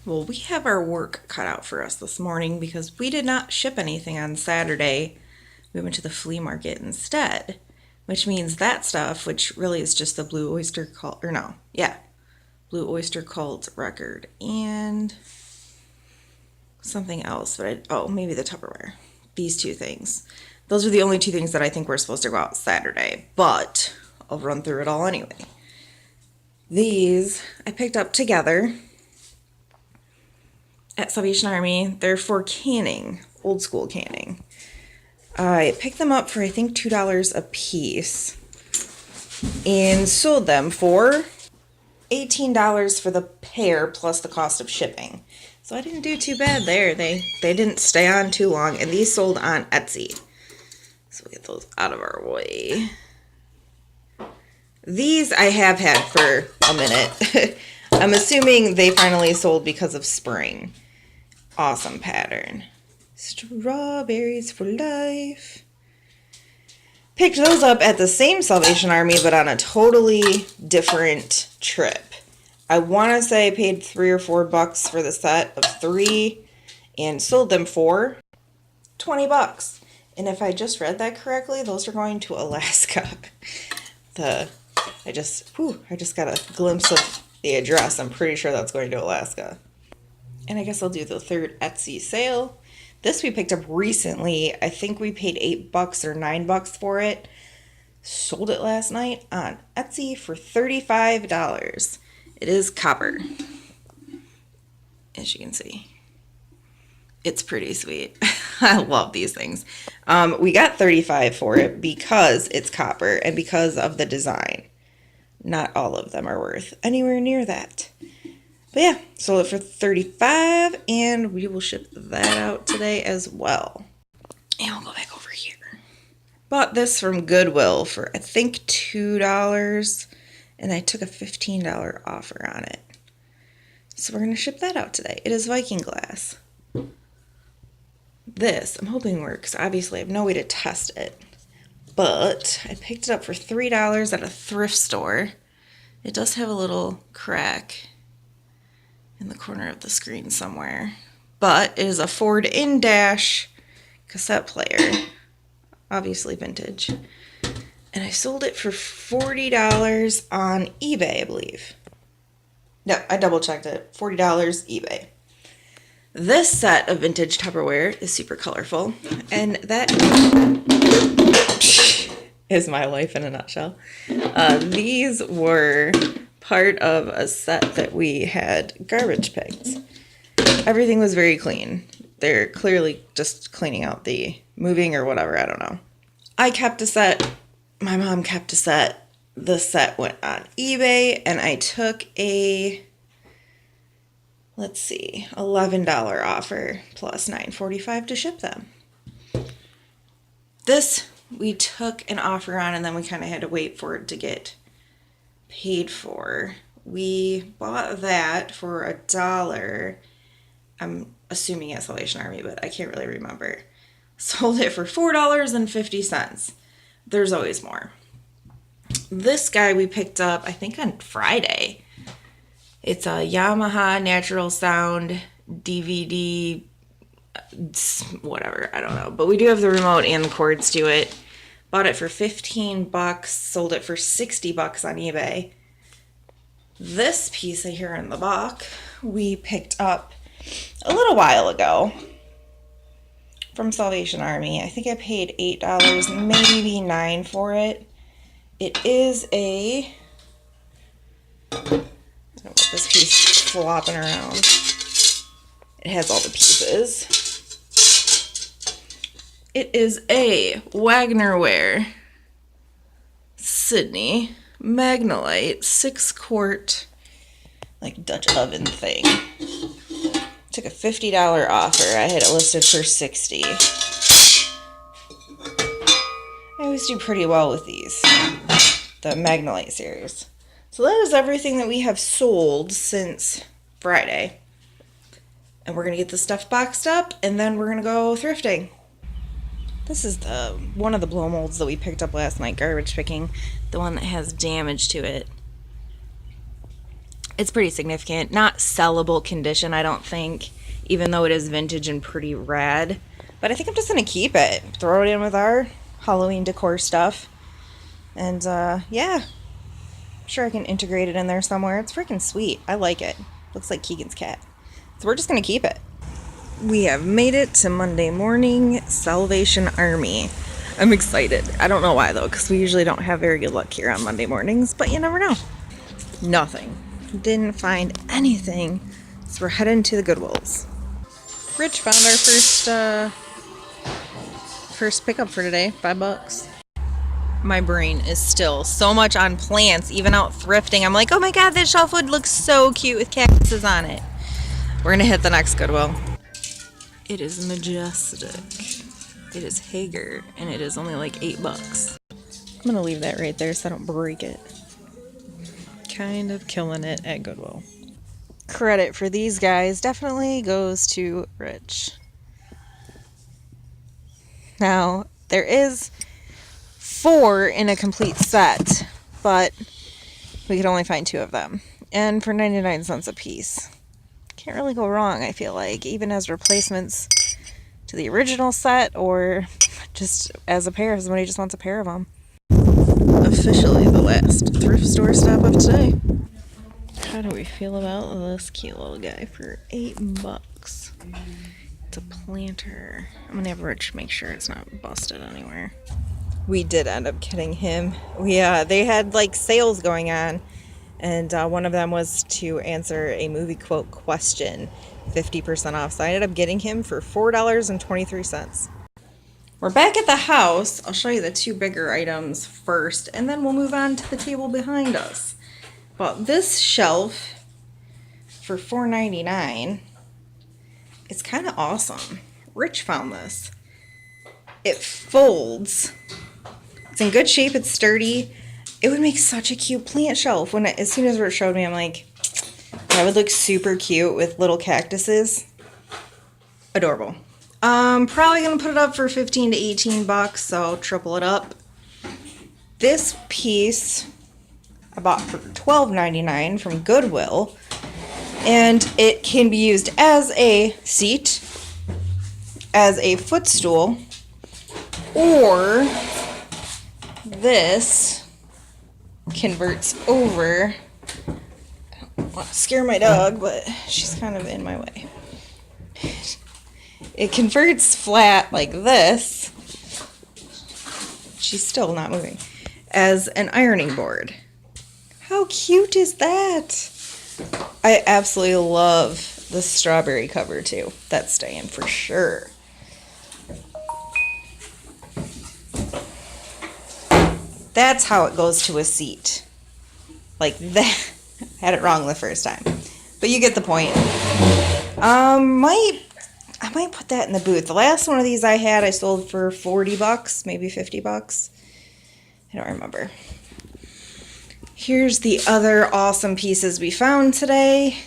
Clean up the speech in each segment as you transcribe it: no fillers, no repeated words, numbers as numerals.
Well, we have our work cut out for us this morning because we did not ship anything on Saturday. We went to the flea market instead, which means that stuff, which really is just the Blue Oyster Cult, or no, yeah, Blue Oyster Cult record and something else, but maybe the Tupperware. These two things. Those are the only two things that I think we're supposed to go out Saturday, but I'll run through it all anyway. These I picked up together at Salvation Army. They're for canning, old school canning. I picked them up for I think $2 a piece and sold them for $18 for the pair plus the cost of shipping. So I didn't do too bad there. They didn't stay on too long, and these sold on Etsy. So we get those out of our way. These I have had for a minute. I'm assuming they finally sold because of spring. Awesome pattern. Strawberries for life. Picked those up at the same Salvation Army, but on a totally different trip. I want to say I paid $3 or $4 for the set of 3 and sold them for $20. And if I just read that correctly, those are going to Alaska. I just got a glimpse of the address. I'm pretty sure that's going to Alaska. And I guess I'll do the third Etsy sale. This we picked up recently. I think we paid $8 or $9 for it. Sold it last night on Etsy for $35. It is copper, as you can see. It's pretty sweet. I love these things. We got $35 for it because it's copper and because of the design. Not all of them are worth anywhere near that. But yeah, sold it for $35, and we will ship that out today as well. And we'll go back over here. Bought this from Goodwill for I think $2, and I took a $15 offer on it. So we're going to ship that out today. It is Viking glass. This, I'm hoping works. Obviously, I have no way to test it. But I picked it up for $3 at a thrift store. It does have a little crack in the corner of the screen somewhere. But it is a Ford in-dash cassette player. Obviously vintage. And I sold it for $40 on eBay, I believe. No, I double checked it. $40 eBay. This set of vintage Tupperware is super colorful, and that is my life in a nutshell. These were part of a set that we had garbage picked. Everything was very clean. They're clearly just cleaning out the moving or whatever, I don't know. I kept a set. My mom kept a set. The set went on eBay, and I took a $11 offer plus $9.45 to ship them. This we took an offer on, and then we kind of had to wait for it to get paid for. We bought that for $1. I'm assuming at Salvation Army, but I can't really remember. Sold it for $4.50. There's always more. This guy we picked up, I think on Friday. It's a Yamaha Natural Sound DVD, whatever, I don't know. But we do have the remote and the cords to it. Bought it for $15, sold it for $60 on eBay. This piece here in the box we picked up a little while ago from Salvation Army. I think I paid $8, maybe $9 for it. It is a... I don't know what this piece flopping around. It has all the pieces. It is a Wagnerware Sydney Magnolite 6-quart like Dutch oven thing. Took a $50 offer. I had it listed for $60. I always do pretty well with these, the Magnolite series. So that is everything that we have sold since Friday. And we're going to get the stuff boxed up, and then we're going to go thrifting. This is one of the blow molds that we picked up last night, garbage picking, the one that has damage to it. It's pretty significant. Not sellable condition, I don't think, even though it is vintage and pretty rad. But I think I'm just going to keep it. Throw it in with our Halloween decor stuff. And, yeah. I'm sure I can integrate it in there somewhere. It's freaking sweet. I like it. Looks like Keegan's cat. So we're just going to keep it. We have made it to Monday morning, Salvation Army. I'm excited. I don't know why, though, because we usually don't have very good luck here on Monday mornings. But you never know. Nothing. Didn't find anything. So we're heading to the Goodwills. Rich found our first pickup for today. $5. My brain is still so much on plants, even out thrifting. I'm like, oh my god, this shelf would look so cute with cactuses on it. We're gonna hit the next Goodwill. It is majestic. It is Haeger, and it is only like $8. I'm gonna leave that right there so I don't break it. Kind of killing it at Goodwill. Credit for these guys definitely goes to Rich. Now, there is 4 in a complete set, but we could only find 2 of them. And for 99 cents a piece. Can't really go wrong, I feel like, even as replacements to the original set or just as a pair, if somebody just wants a pair of them. Officially the last thrift store stop of today. How do we feel about this cute little guy for $8? It's a planter. I'm gonna have Rich make sure it's not busted anywhere. We did end up getting him. They had like sales going on, and one of them was to answer a movie quote question, 50% off. So I ended up getting him for $4.23. We're back at the house. I'll show you the 2 bigger items first, and then we'll move on to the table behind us. Bought this shelf for $4.99. It's kind of awesome. Rich found this. It folds. It's in good shape. It's sturdy. It would make such a cute plant shelf. As soon as Rich showed me, I'm like, that would look super cute with little cactuses. Adorable. Probably gonna put it up for $15 to $18, so triple it up. This piece I bought for $12.99 from Goodwill, and it can be used as a seat, as a footstool, or this converts over. I don't want to scare my dog, but she's kind of in my way. It converts flat like this. She's still not moving. As an ironing board. How cute is that? I absolutely love the strawberry cover too. That's staying for sure. That's how it goes to a seat. Like that. I had it wrong the first time. But you get the point. I might put that in the booth. The last one of these I had, I sold for $40, maybe $50. I don't remember. Here's the other awesome pieces we found today.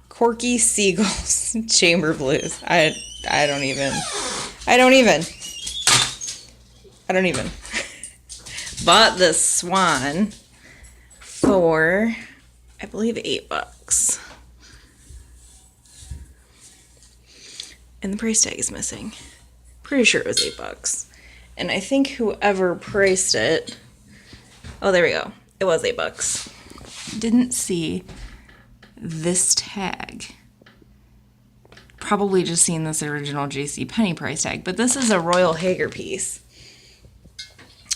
Corky Seagulls Chamber Blues. I don't even. Bought this swan for, I believe, $8. And the price tag is missing. Pretty sure it was $8. And I think whoever priced it, oh, there we go. It was $8. Didn't see this tag. Probably just seen this original JCPenney price tag, but this is a Royal Haeger piece.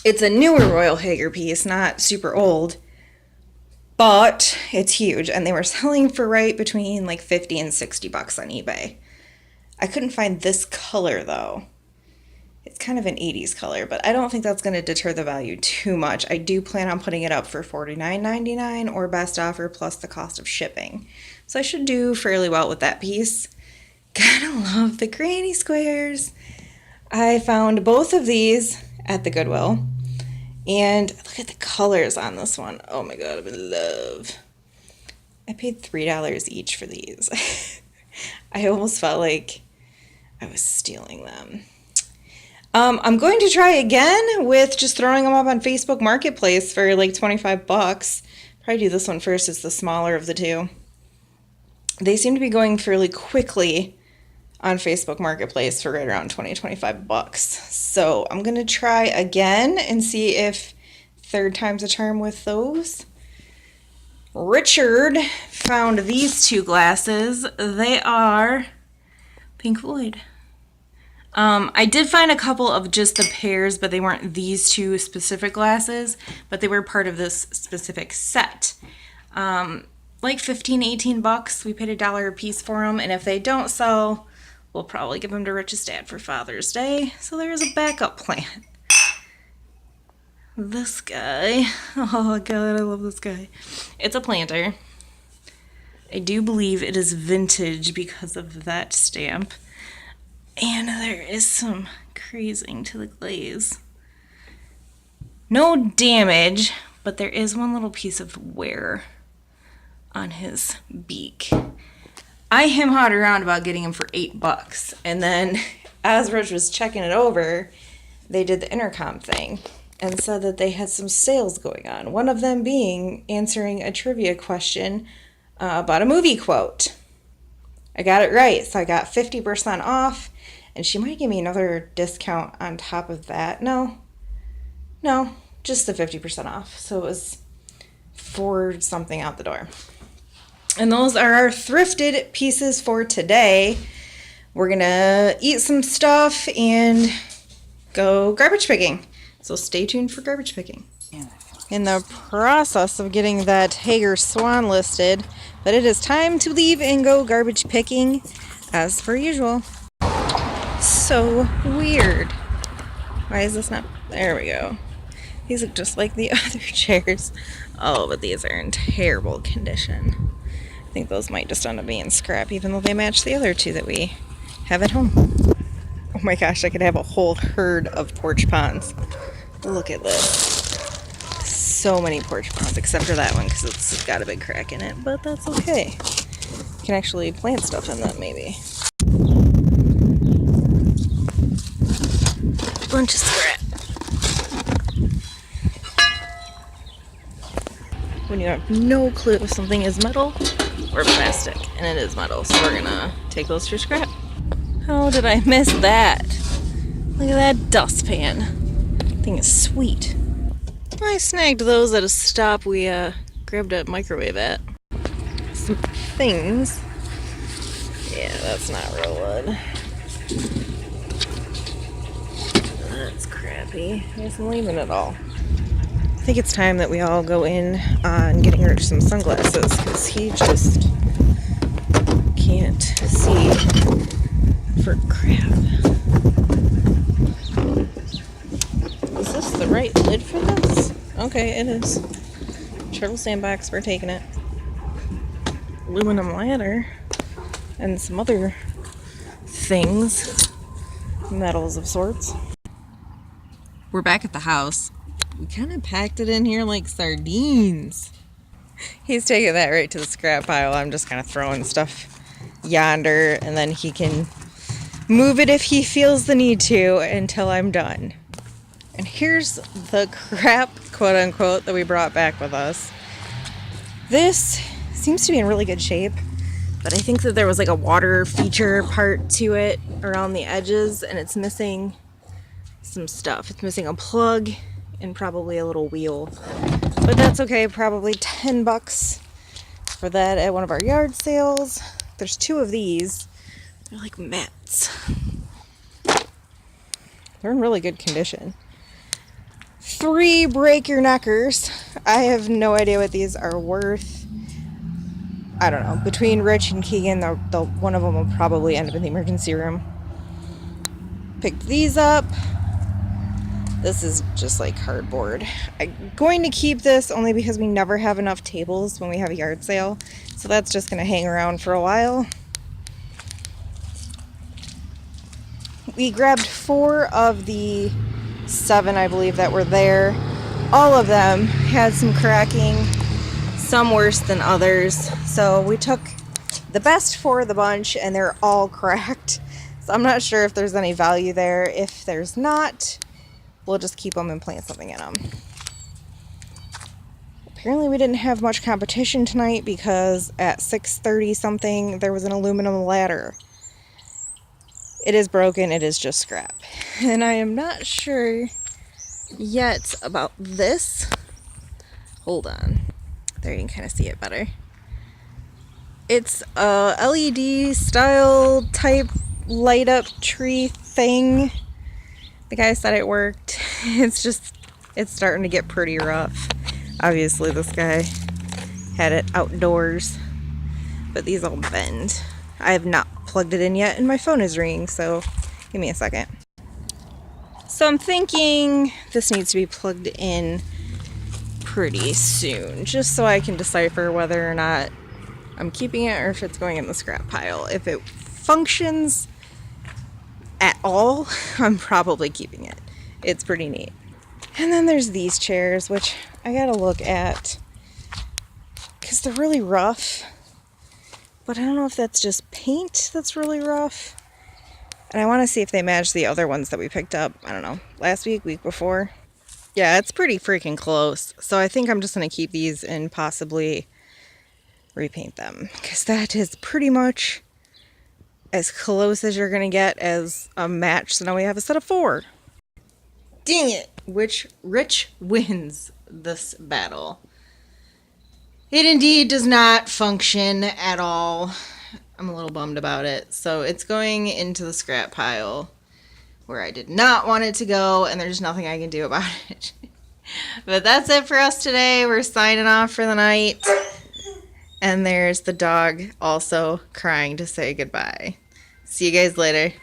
It's a newer Royal Haeger piece, not super old, but it's huge. And they were selling for right between like $50 and $60 on eBay. I couldn't find this color though. It's kind of an 80s color, but I don't think that's going to deter the value too much. I do plan on putting it up for $49.99 or best offer plus the cost of shipping. So I should do fairly well with that piece. Gotta love the granny squares. I found both of these at the Goodwill. And look at the colors on this one. Oh my god, I'm in love. I paid $3 each for these. I almost felt like I was stealing them. I'm going to try again with just throwing them up on Facebook Marketplace for like 25 bucks. Probably do this one first. It's the smaller of the two. They seem to be going fairly quickly on Facebook Marketplace for right around 25 bucks. So I'm going to try again and see if third time's a charm with those. Richard found these two glasses. They are Pink Floyd. I did find a couple of just the pairs, but they weren't these two specific glasses, but they were part of this specific set. Like 15, 18 bucks. We paid $1 a piece for them, and if they don't sell, we'll probably give them to Rich's dad for Father's Day. So there's a backup plan. This guy. Oh god, I love this guy. It's a planter. I do believe it is vintage because of that stamp. And there is some crazing to the glaze. No damage, but there is one little piece of wear on his beak. I hem-hawed around about getting him for $8, and then as Rich was checking it over, they did the intercom thing and said that they had some sales going on. One of them being answering a trivia question about a movie quote. I got it right, so I got 50% off. And she might give me another discount on top of that. No, just the 50% off. So it was $4 something out the door. And those are our thrifted pieces for today. We're going to eat some stuff and go garbage picking. So stay tuned for garbage picking. In the process of getting that Haeger Swan listed, but it is time to leave and go garbage picking as per usual. So weird. Why is this not? There we go. These look just like the other chairs. Oh, but these are in terrible condition. I think those might just end up being scrap, even though they match the other two that we have at home. Oh my gosh, I could have a whole herd of porch ponds. Look at this. So many porch ponds, except for that one because it's got a big crack in it, but that's okay. You can actually plant stuff in them, maybe. Bunch of scrap. When you have no clue if something is metal or plastic, and it is metal, so we're gonna take those for scrap. How did I miss that? Look at that dustpan. That thing is sweet. I snagged those at a stop we grabbed a microwave at. Some things. Yeah, that's not real wood. That's crappy. I guess I'm leaving it all. I think it's time that we all go in on getting rid of some sunglasses because he just can't see for crap. Is this the right lid for this? Okay, it is. Travel sandbox, we're taking it. Aluminum ladder and some other things. Metals of sorts. We're back at the house. We kind of packed it in here like sardines. He's taking that right to the scrap pile. I'm just kind of throwing stuff yonder, and then he can move it if he feels the need to until I'm done. And here's the crap, quote unquote, that we brought back with us. This seems to be in really good shape, but I think that there was like a water feature part to it around the edges, and it's missing some stuff. It's missing a plug and probably a little wheel, but that's okay. Probably $10 for that at one of our yard sales. There's 2 of these. They're like mats. They're in really good condition. 3 break your neckers. I have no idea what these are worth. I don't know. Between Rich and Keegan, the one of them will probably end up in the emergency room. Picked these up. This is just like cardboard. I'm going to keep this only because we never have enough tables when we have a yard sale. So that's just going to hang around for a while. We grabbed 4 of the 7, I believe, that were there. All of them had some cracking, some worse than others. So we took the best 4 of the bunch, and they're all cracked. So I'm not sure if there's any value there. If there's not, we'll just keep them and plant something in them. Apparently we didn't have much competition tonight because at 6:30 something there was an aluminum ladder. It is broken, it is just scrap. And I am not sure yet about this. Hold on. There you can kind of see it better. It's a LED style type light up tree thing. The guy said it worked. It's starting to get pretty rough. Obviously this guy had it outdoors, but these all bend. I have not plugged it in yet and my phone is ringing, so give me a second. So I'm thinking this needs to be plugged in pretty soon, just so I can decipher whether or not I'm keeping it or if it's going in the scrap pile. If it functions at all, I'm probably keeping it. It's pretty neat. And then there's these chairs, which I gotta look at because they're really rough. But I don't know if that's just paint that's really rough. And I want to see if they match the other ones that we picked up, I don't know, last week, week before. Yeah, it's pretty freaking close. So I think I'm just going to keep these and possibly repaint them. Because that is pretty much as close as you're going to get as a match. So now we have a set of 4. Dang it! Which rich wins this battle? It indeed does not function at all. I'm a little bummed about it. So it's going into the scrap pile where I did not want it to go, and there's nothing I can do about it. But that's it for us today. We're signing off for the night. And there's the dog also crying to say goodbye. See you guys later.